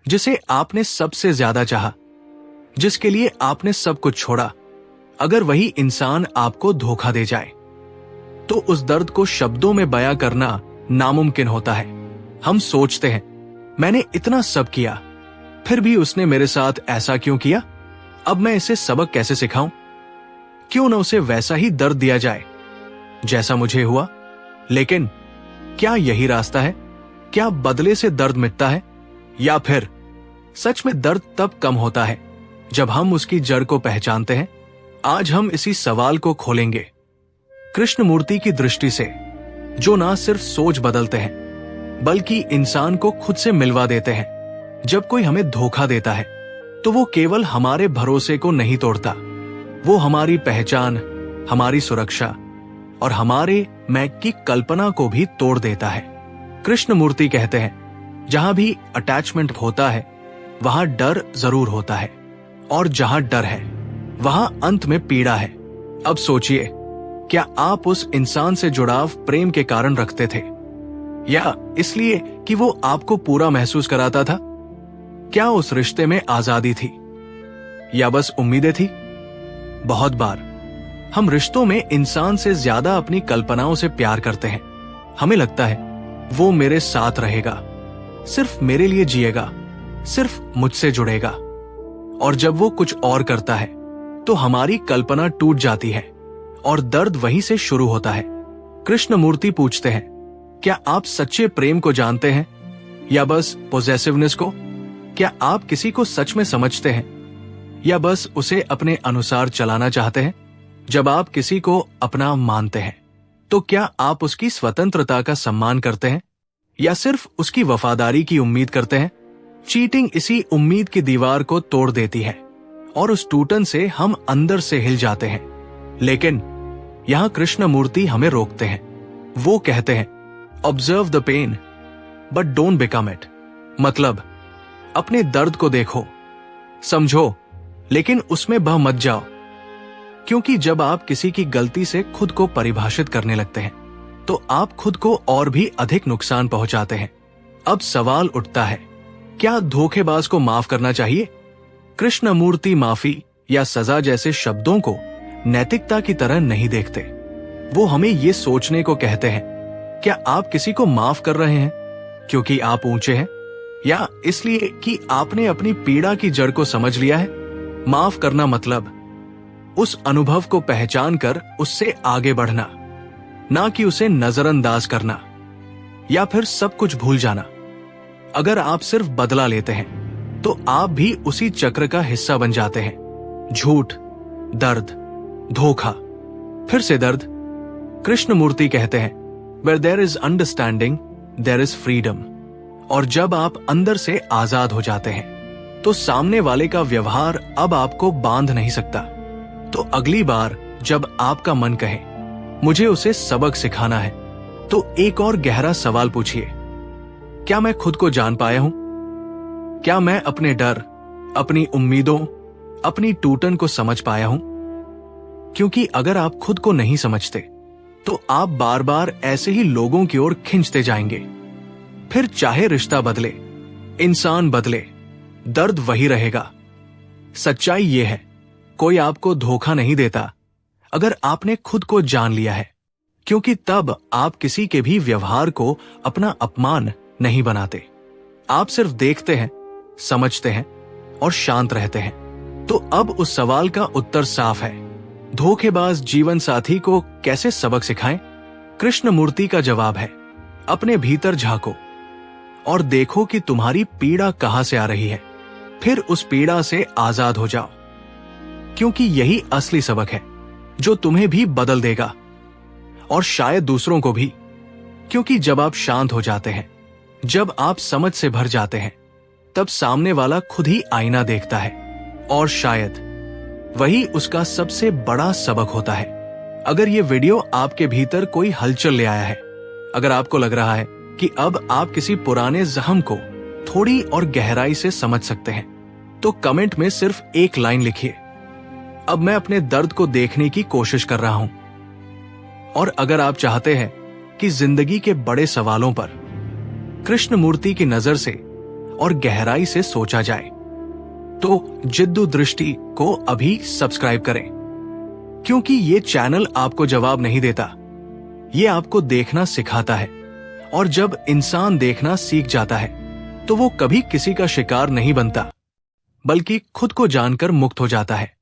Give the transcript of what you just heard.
जिसे आपने सबसे ज्यादा चाहा, जिसके लिए आपने सब कुछ छोड़ा, अगर वही इंसान आपको धोखा दे जाए तो उस दर्द को शब्दों में बयां करना नामुमकिन होता है। हम सोचते हैं, मैंने इतना सब किया, फिर भी उसने मेरे साथ ऐसा क्यों किया? अब मैं इसे सबक कैसे सिखाऊं? क्यों न उसे वैसा ही दर्द दिया जाए जैसा मुझे हुआ? लेकिन क्या यही रास्ता है? क्या बदले से दर्द मिटता है? या फिर सच में दर्द तब कम होता है जब हम उसकी जड़ को पहचानते हैं? आज हम इसी सवाल को खोलेंगे कृष्णमूर्ति की दृष्टि से, जो ना सिर्फ सोच बदलते हैं बल्कि इंसान को खुद से मिलवा देते हैं। जब कोई हमें धोखा देता है तो वो केवल हमारे भरोसे को नहीं तोड़ता, वो हमारी पहचान, हमारी सुरक्षा और हमारे मैं की कल्पना को भी तोड़ देता है। कृष्णमूर्ति कहते हैं, जहां भी अटैचमेंट होता है वहां डर जरूर होता है, और जहां डर है वहां अंत में पीड़ा है। अब सोचिए, क्या आप उस इंसान से जुड़ाव प्रेम के कारण रखते थे, या इसलिए कि वो आपको पूरा महसूस कराता था? क्या उस रिश्ते में आजादी थी या बस उम्मीदें थी? बहुत बार हम रिश्तों में इंसान से ज्यादा अपनी कल्पनाओं से प्यार करते हैं। हमें लगता है वो मेरे साथ रहेगा, सिर्फ मेरे लिए जिएगा, सिर्फ मुझसे जुड़ेगा, और जब वो कुछ और करता है तो हमारी कल्पना टूट जाती है और दर्द वहीं से शुरू होता है। कृष्णमूर्ति पूछते हैं, क्या आप सच्चे प्रेम को जानते हैं या बस पोजेसिवनेस को? क्या आप किसी को सच में समझते हैं या बस उसे अपने अनुसार चलाना चाहते हैं? जब आप किसी को अपना मानते हैं तो क्या आप उसकी स्वतंत्रता का सम्मान करते हैं या सिर्फ उसकी वफादारी की उम्मीद करते हैं? चीटिंग इसी उम्मीद की दीवार को तोड़ देती है और उस टूटन से हम अंदर से हिल जाते हैं। लेकिन यहां कृष्णमूर्ति हमें रोकते हैं। वो कहते हैं, observe the pen but don't become it. मतलब, अपने दर्द को देखो, समझो, लेकिन उसमें बह मत जाओ। क्योंकि जब आप किसी की गलती से खुद को परिभाषित करने लगते हैं तो आप खुद को और भी अधिक नुकसान पहुंचाते हैं। अब सवाल उठता है, क्या धोखेबाज को माफ करना चाहिए? कृष्णमूर्ति माफी या सजा जैसे शब्दों को नैतिकता की तरह नहीं देखते। वो हमें ये सोचने को कहते हैं, क्या आप किसी को माफ कर रहे हैं क्योंकि आप ऊंचे हैं या इसलिए कि आपने अपनी पीड़ा की जड़ को समझ लिया है? माफ करना मतलब उस अनुभव को पहचान कर उससे आगे बढ़ना, ना कि उसे नजरअंदाज करना या फिर सब कुछ भूल जाना। अगर आप सिर्फ बदला लेते हैं तो आप भी उसी चक्र का हिस्सा बन जाते हैं। झूठ, दर्द, धोखा, फिर से दर्द। कृष्णमूर्ति कहते हैं, Where there is understanding, there is freedom। और जब आप अंदर से आजाद हो जाते हैं तो सामने वाले का व्यवहार अब आपको बांध नहीं सकता। तो अगली बार जब आपका मन कहे मुझे उसे सबक सिखाना है, तो एक और गहरा सवाल पूछिए, क्या मैं खुद को जान पाया हूं? क्या मैं अपने डर, अपनी उम्मीदों, अपनी टूटन को समझ पाया हूं? क्योंकि अगर आप खुद को नहीं समझते तो आप बार बार ऐसे ही लोगों की ओर खींचते जाएंगे। फिर चाहे रिश्ता बदले, इंसान बदले, दर्द वही रहेगा। सच्चाई यह है, कोई आपको धोखा नहीं देता अगर आपने खुद को जान लिया है, क्योंकि तब आप किसी के भी व्यवहार को अपना अपमान नहीं बनाते। आप सिर्फ देखते हैं, समझते हैं और शांत रहते हैं। तो अब उस सवाल का उत्तर साफ है, धोखेबाज जीवन साथी को कैसे सबक सिखाएं? कृष्णमूर्ति का जवाब है, अपने भीतर झांको और देखो कि तुम्हारी पीड़ा कहां से आ रही है। फिर उस पीड़ा से आजाद हो जाओ, क्योंकि यही असली सबक है जो तुम्हें भी बदल देगा और शायद दूसरों को भी। क्योंकि जब आप शांत हो जाते हैं, जब आप समझ से भर जाते हैं, तब सामने वाला खुद ही आईना देखता है, और शायद वही उसका सबसे बड़ा सबक होता है। अगर ये वीडियो आपके भीतर कोई हलचल ले आया है, अगर आपको लग रहा है कि अब आप किसी पुराने जख्म को थोड़ी और गहराई से समझ सकते हैं, तो कमेंट में सिर्फ एक लाइन लिखिए, अब मैं अपने दर्द को देखने की कोशिश कर रहा हूं। और अगर आप चाहते हैं कि जिंदगी के बड़े सवालों पर कृष्णमूर्ति की नजर से और गहराई से सोचा जाए। तो जिद्दू दृष्टि को अभी सब्सक्राइब करें, क्योंकि ये चैनल आपको जवाब नहीं देता, ये आपको देखना सिखाता है। और जब इंसान देखना सीख जाता है तो वो कभी किसी का शिकार नहीं बनता, बल्कि खुद को जानकर मुक्त हो जाता है।